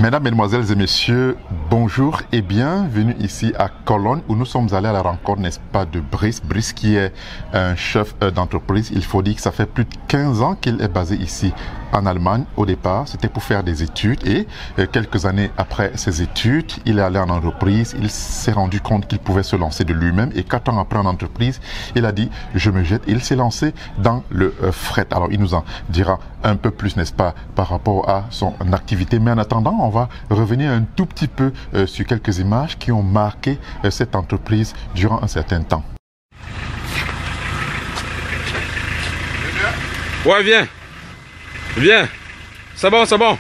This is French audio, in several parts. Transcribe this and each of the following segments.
Mesdames, Mesdemoiselles et Messieurs, bonjour et bienvenue ici à Cologne où nous sommes allés à la rencontre, n'est-ce pas, de Brice. Brice qui est un chef d'entreprise. Il faut dire que ça fait plus de 15 ans qu'il est basé ici en Allemagne. Au départ, c'était pour faire des études et quelques années après ses études, il est allé en entreprise. Il s'est rendu compte qu'il pouvait se lancer de lui-même et 4 ans après en entreprise, il a dit « je me jette ». Il s'est lancé dans le fret. Alors, il nous en dira un peu plus, n'est-ce pas, par rapport à son activité. Mais en attendant, on va revenir un tout petit peu sur quelques images qui ont marqué cette entreprise durant un certain temps. Ouais, viens. Viens. C'est bon, c'est bon.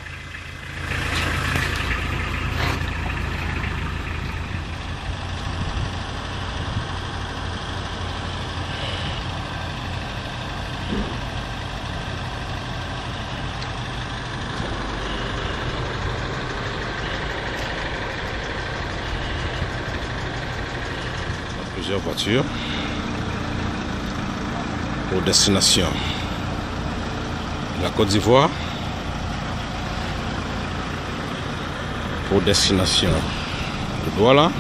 Plusieurs voitures pour destination la Côte d'Ivoire, pour destination le Douala,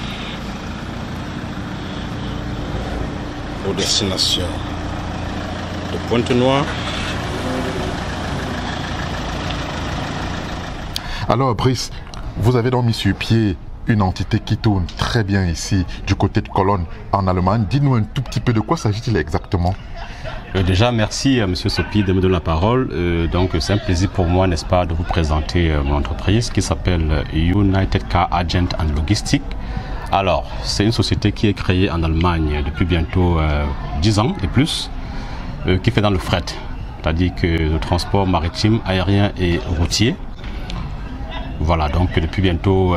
pour destination de Pointe-Noire. Alors Brice, vous avez donc mis sur pied une entité qui tourne très bien ici, du côté de Cologne, en Allemagne. Dites-nous un tout petit peu de quoi s'agit-il exactement? Déjà, merci à M. Sopi de me donner la parole. Donc, c'est un plaisir pour moi, n'est-ce pas, de vous présenter mon entreprise qui s'appelle United Car Agent and Logistic. Alors, c'est une société qui est créée en Allemagne depuis bientôt 10 ans et plus, qui fait dans le fret, c'est-à-dire que le transport maritime, aérien et routier. Voilà, donc depuis bientôt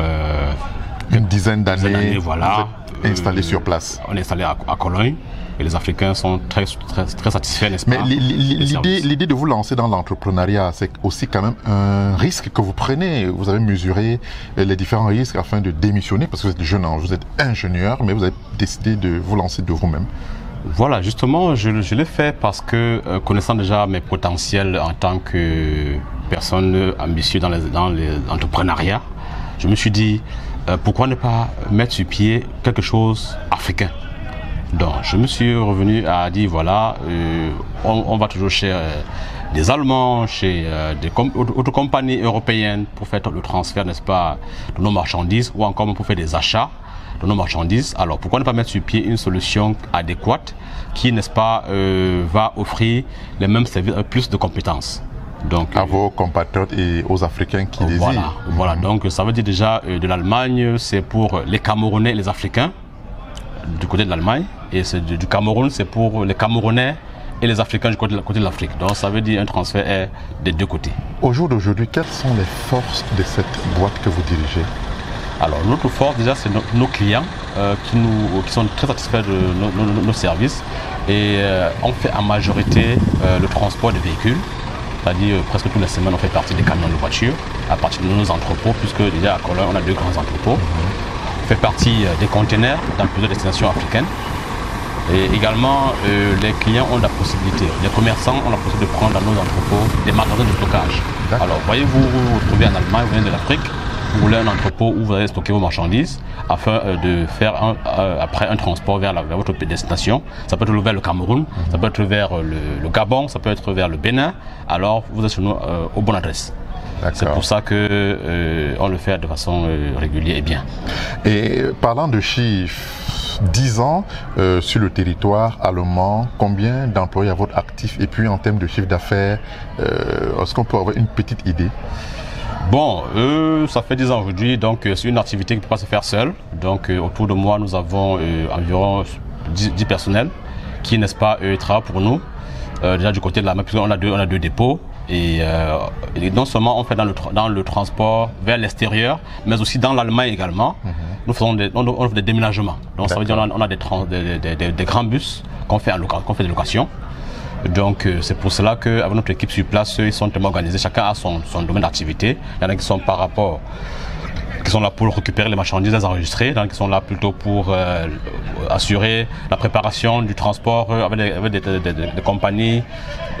une dizaine d'années, voilà, installé sur place. On est installé à Cologne et les Africains sont très satisfaits, n'est-ce pas? Mais l'idée de vous lancer dans l'entrepreneuriat, c'est aussi quand même un risque que vous prenez. Vous avez mesuré les différents risques afin de démissionner, parce que vous êtes jeune, vous êtes ingénieur, mais vous avez décidé de vous lancer de vous-même. Voilà, justement, je l'ai fait parce que, connaissant déjà mes potentiels en tant que personne ambitieuse dans l'entrepreneuriat, je me suis dit, pourquoi ne pas mettre sur pied quelque chose africain? Donc, je me suis revenu à dire, voilà, on va toujours chez des Allemands, chez d'autres compagnies européennes pour faire le transfert, n'est-ce pas, de nos marchandises, ou encore pour faire des achats de nos marchandises. Alors, pourquoi ne pas mettre sur pied une solution adéquate qui, n'est-ce pas, va offrir les mêmes services avec plus de compétences? Donc, à vos compatriotes et aux Africains qui désirent. Voilà. Donc ça veut dire déjà de l'Allemagne, c'est pour les Camerounais et les Africains du côté de l'Allemagne, et du Cameroun, c'est pour les Camerounais et les Africains du côté de l'Afrique. Donc ça veut dire un transfert des deux côtés. Au jour d'aujourd'hui, quelles sont les forces de cette boîte que vous dirigez? Alors notre force déjà, c'est nos clients qui sont très satisfaits de nos services, et on fait en majorité le transport des véhicules. C'est-à-dire presque toutes les semaines on fait partie des camions de voitures à partir de nos entrepôts, puisque déjà à Cologne on a 2 grands entrepôts. On fait partie des conteneurs dans plusieurs destinations africaines. Et également les clients ont la possibilité, les commerçants ont la possibilité de prendre dans nos entrepôts des magasins de stockage. Alors voyez-vous vous trouvez en Allemagne, vous venez de l'Afrique, vous voulez un entrepôt où vous allez stocker vos marchandises afin de faire après un transport vers votre destination. Ça peut être vers le Cameroun, ça peut être vers le Gabon, ça peut être vers le Bénin. Alors vous êtes sur nous aux bonnes adresses. C'est pour ça que on le fait de façon régulière et bien. Et parlant de chiffres, 10 ans sur le territoire allemand, combien d'employés à votre actif? Et puis en termes de chiffre d'affaires, est-ce qu'on peut avoir une petite idée? Bon, ça fait 10 ans aujourd'hui, donc c'est une activité qui ne peut pas se faire seule. Donc autour de moi, nous avons environ 10 personnels qui, n'est-ce pas, travaillent pour nous. Déjà du côté de l'Allemagne, puisqu'on a deux dépôts. Et non seulement on fait dans le transport vers l'extérieur, mais aussi dans l'Allemagne également. Nous faisons on fait des déménagements. Donc ça veut dire qu'on a des grands bus qu'on fait des locations. Donc c'est pour cela qu'avec notre équipe sur place, ils sont tellement organisés, chacun a son domaine d'activité. Il y en a qui sont qui sont là pour récupérer les marchandises, les enregistrer, il y en a qui sont là plutôt pour assurer la préparation du transport avec des compagnies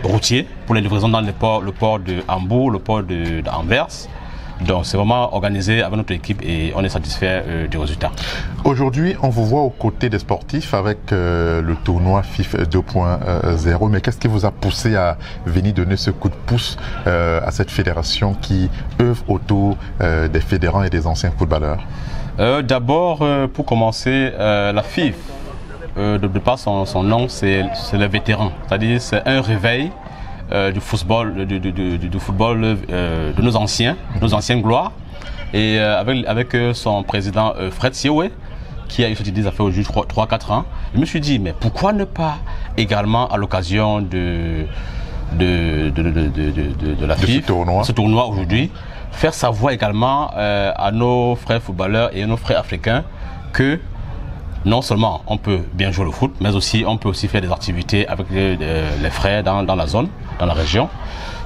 routières pour les livraisons dans le port de Hambourg, le port d'Anvers. Donc c'est vraiment organisé avec notre équipe et on est satisfait du résultat. Aujourd'hui, on vous voit aux côtés des sportifs avec le tournoi FIF 2.0, mais qu'est-ce qui vous a poussé à venir donner ce coup de pouce à cette fédération qui œuvre autour des fédérants et des anciens footballeurs? D'abord, pour commencer, la FIF, de par son nom, c'est les vétérans, c'est-à-dire c'est un réveil du football, du football de nos anciennes gloires. Et avec son président Fred Sioué, qui a eu cette idée, ça fait aujourd'hui 3-4 ans, je me suis dit, mais pourquoi ne pas également à l'occasion de la FIF, ce tournoi aujourd'hui, faire savoir également à nos frères footballeurs et à nos frères africains que non seulement on peut bien jouer le foot, mais aussi on peut aussi faire des activités avec les frères dans la zone, dans la région.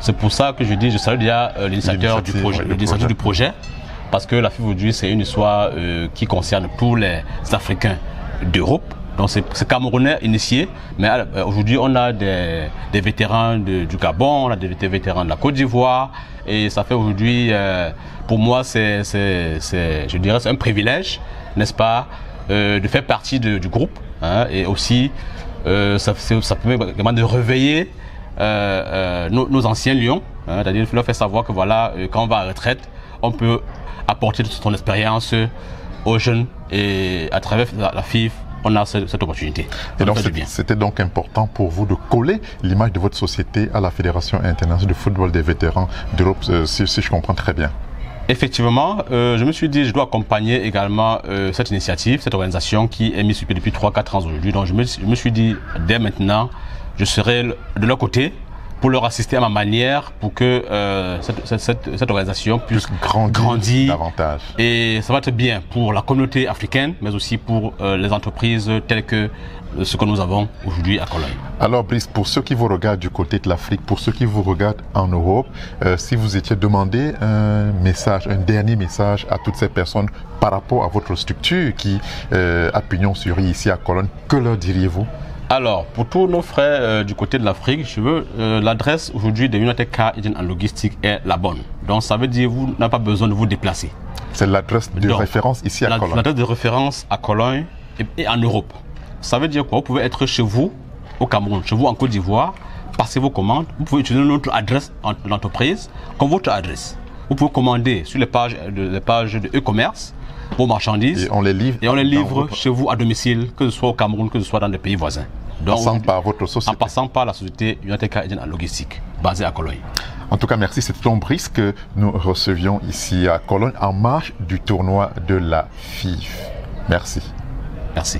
C'est pour ça que je dis, je salue déjà l'initiateur du projet, parce que la FIF aujourd'hui c'est une histoire qui concerne tous les Africains d'Europe. Donc c'est Camerounais initié, mais aujourd'hui on a des vétérans du Gabon, on a des vétérans de la Côte d'Ivoire, et ça fait aujourd'hui, pour moi je dirais c'est un privilège, n'est-ce pas, de faire partie du groupe, hein, et aussi ça permet également de réveiller nos anciens lions, hein, c'est-à-dire leur faire savoir que voilà, quand on va à la retraite, on peut apporter son expérience aux jeunes, et à travers la FIF, on a cette opportunité. Et donc c'était donc important pour vous de coller l'image de votre société à la Fédération internationale de football des vétérans d'Europe, si je comprends très bien. Effectivement, je me suis dit je dois accompagner également cette initiative, cette organisation qui est mise sur pied depuis 3-4 ans aujourd'hui. Donc je me suis dit dès maintenant, je serai de leur côté pour leur assister à ma manière, pour que cette organisation puisse grandir davantage. Et ça va être bien pour la communauté africaine, mais aussi pour les entreprises telles que ce que nous avons aujourd'hui à Cologne. Alors Brice, pour ceux qui vous regardent du côté de l'Afrique, pour ceux qui vous regardent en Europe, si vous étiez demandé un dernier message à toutes ces personnes par rapport à votre structure qui a pignon sur rue ici à Cologne, que leur diriez-vous? Alors, pour tous nos frères du côté de l'Afrique, l'adresse aujourd'hui de United Car Agent and Logistics est la bonne. Donc, ça veut dire que vous n'avez pas besoin de vous déplacer. C'est l'adresse de référence ici à Cologne. L'adresse de référence à Cologne et en Europe. Ça veut dire quoi? Vous pouvez être chez vous au Cameroun, chez vous en Côte d'Ivoire, passer vos commandes. Vous pouvez utiliser notre adresse de l'entreprise comme votre adresse. Vous pouvez commander sur les pages de e-commerce vos marchandises. Et on les livre chez vous à domicile, que ce soit au Cameroun, que ce soit dans des pays voisins. Donc, en passant par la société United Car Agent and Logistics, basée à Cologne. En tout cas, merci. C'est Tom Brice que nous recevions ici à Cologne en marge du tournoi de la FIF. Merci. Merci.